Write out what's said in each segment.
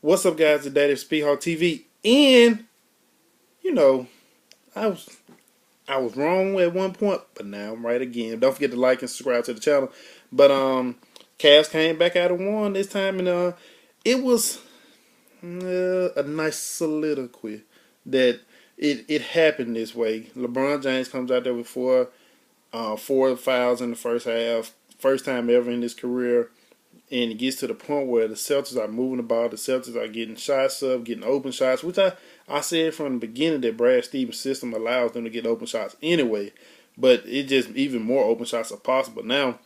What's up, guys? Today is Speedhawk TV, and you know, I was I was wrong at one point, but now I'm right again. Don't forget to like and subscribe to the channel. But Cavs came back out and won this time, and it was a nice soliloquy that it happened this way. LeBron James comes out there with four fouls in the first half, first time ever in his career. And it gets to the point where the Celtics are moving the ball. The Celtics are getting shots up, getting open shots, which I said from the beginning that Brad Stevens' system allows them to get open shots anyway. But it just even more open shots are possible now.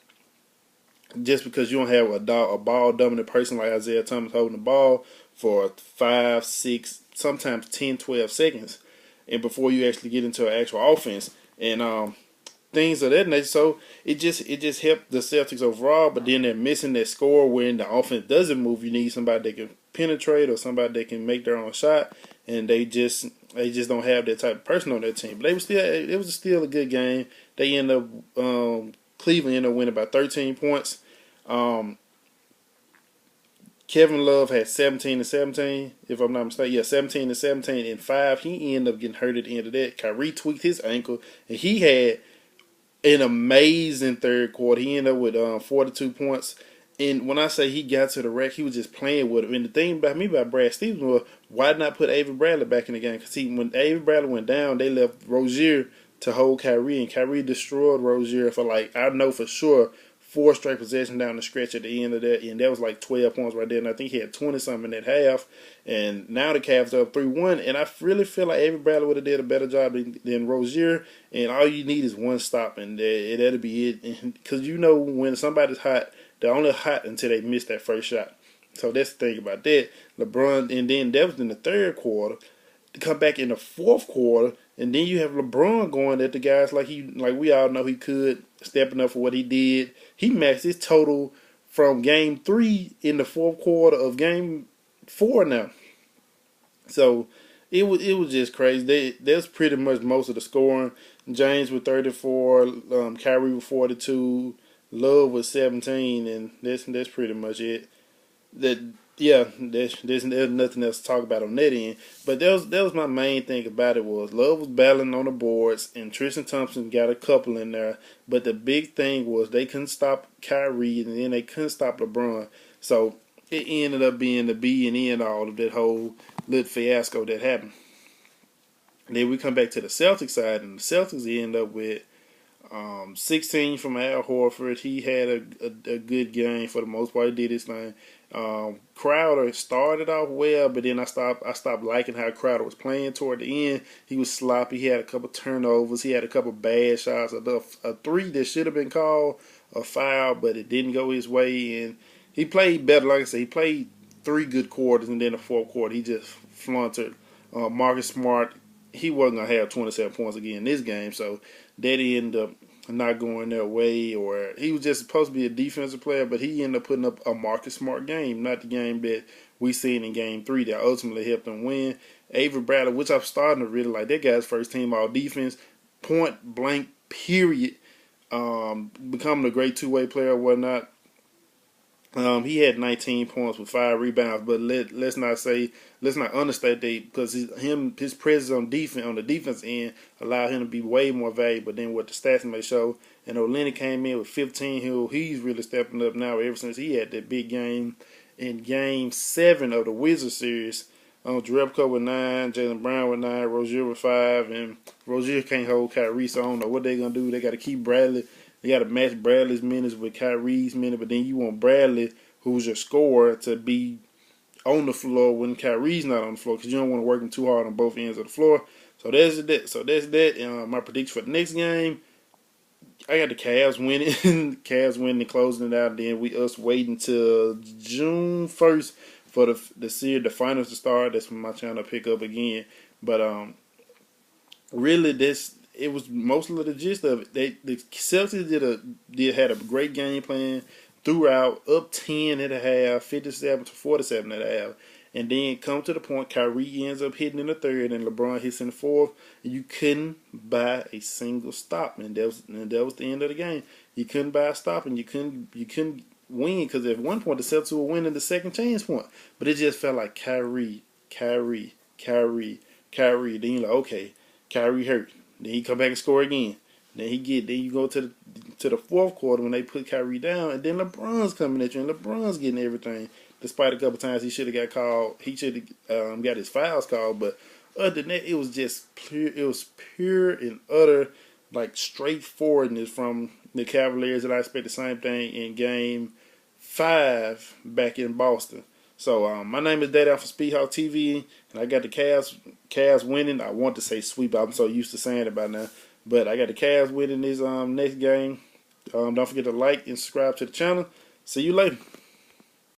Just because you don't have a ball dominant person like Isaiah Thomas holding the ball for 5, 6, sometimes 10, 12 seconds, and before you actually get into an actual offense. And things of that nature. So it just helped the Celtics overall, but then they're missing that score when the offense doesn't move. You need somebody that can penetrate or somebody that can make their own shot, and they just don't have that type of person on their team. But it was still a good game. They end up Cleveland ended up winning by 13 points. Kevin Love had 17 to 17, if I'm not mistaken. Yeah, 17 to 17 and 5. He ended up getting hurt at the end of that. Kyrie tweaked his ankle, and he had an amazing third quarter. He ended up with 42 points. And when I say he got to the rack, he was just playing with him. And the thing about me about Brad Stevens was, why not put Avery Bradley back in the game? Because when Avery Bradley went down, they left Rozier to hold Kyrie, and Kyrie destroyed Rozier for, like, I know for sure, 4 straight possessions down the stretch at the end of that, and that was like 12 points right there. And I think he had 20-something in that half. And now the Cavs are up 3-1, and I really feel like Avery Bradley would have did a better job than Rozier. And all you need is one stop, and that'll be it. Because you know when somebody's hot, they're only hot until they miss that first shot. So that's the thing about that. LeBron, and then that was in the third quarter. To come back in the fourth quarter, and then you have LeBron going at the guys like we all know he could, stepping up for what he did. He matched his total from game 3 in the fourth quarter of game 4 now. So it was just crazy. That's pretty much most of the scoring. James with 34, Kyrie with 42, Love with 17, and that's pretty much it. There's nothing else to talk about on that end. But that was my main thing about it was Love was battling on the boards, and Tristan Thompson got a couple in there. But the big thing was they couldn't stop Kyrie, and then they couldn't stop LeBron. So it ended up being the be and end all of that whole little fiasco that happened. And then we come back to the Celtics side, and the Celtics end up with 16 from Al Horford. He had a good game for the most part. He did his thing. Crowder started off well, but then I stopped liking how Crowder was playing toward the end. He was sloppy. He had a couple turnovers. He had a couple bad shots. A 3 that should have been called a foul, but it didn't go his way. And he played better. Like I said, he played 3 good quarters, and then the fourth quarter he just flaunted. Marcus Smart, he wasn't going to have 27 points again in this game, so that ended up not going their way. Or he was just supposed to be a defensive player, but he ended up putting up a Marcus Smart game, not the game that we seen in game 3 that ultimately helped them win. Avery Bradley, which I'm starting to really like, that guy's first team all defense, point blank, period. Becoming a great two-way player or whatnot. He had 19 points with 5 rebounds, but let's not understate that, because his presence on the defense end allowed him to be way more valuable than what the stats may show. And Olenek came in with 15. He's really stepping up now ever since he had that big game in Game 7 of the Wizards series. Jerebko with 9, Jaylen Brown with 9, Rozier with 5, and Rozier can't hold Kyrie, so I don't know what they're gonna do. They got to keep Bradley. They got to match Bradley's minutes with Kyrie's minutes, but then you want Bradley, who's your scorer, to be on the floor when Kyrie's not on the floor, because you don't want to work him too hard on both ends of the floor. So that's that. My prediction for the next game, I got the Cavs winning. Cavs winning and closing it out. Then us waiting till June 1st for the series, the finals to start. That's when my channel pick up again. But really, it was mostly the gist of it. The Celtics had a great game plan throughout, up 10 at a half, 57 to 47 at a half. And then come to the point, Kyrie ends up hitting in the third, and LeBron hits in the fourth. And you couldn't buy a single stop, and that was the end of the game. You couldn't buy a stop, and you couldn't win, because at one point the Celtics were winning the second chance point, but it just felt like Kyrie, Kyrie, Kyrie, Kyrie. Then you're like, okay, Kyrie hurt. Then he come back and score again. Then you go to the fourth quarter when they put Kyrie down, and then LeBron's coming at you, and LeBron's getting everything. Despite a couple times he should have got called, he should have got his fouls called, but other than that, it was just pure. It was pure and utter, like, straightforwardness from the Cavaliers, and I expect the same thing in Game 5 back in Boston. So my name is Dad for Speedhawk TV, and I got the Cavs winning. I want to say sweep. I'm so used to saying it by now, but I got the Cavs winning this next game. Don't forget to like and subscribe to the channel. See you later.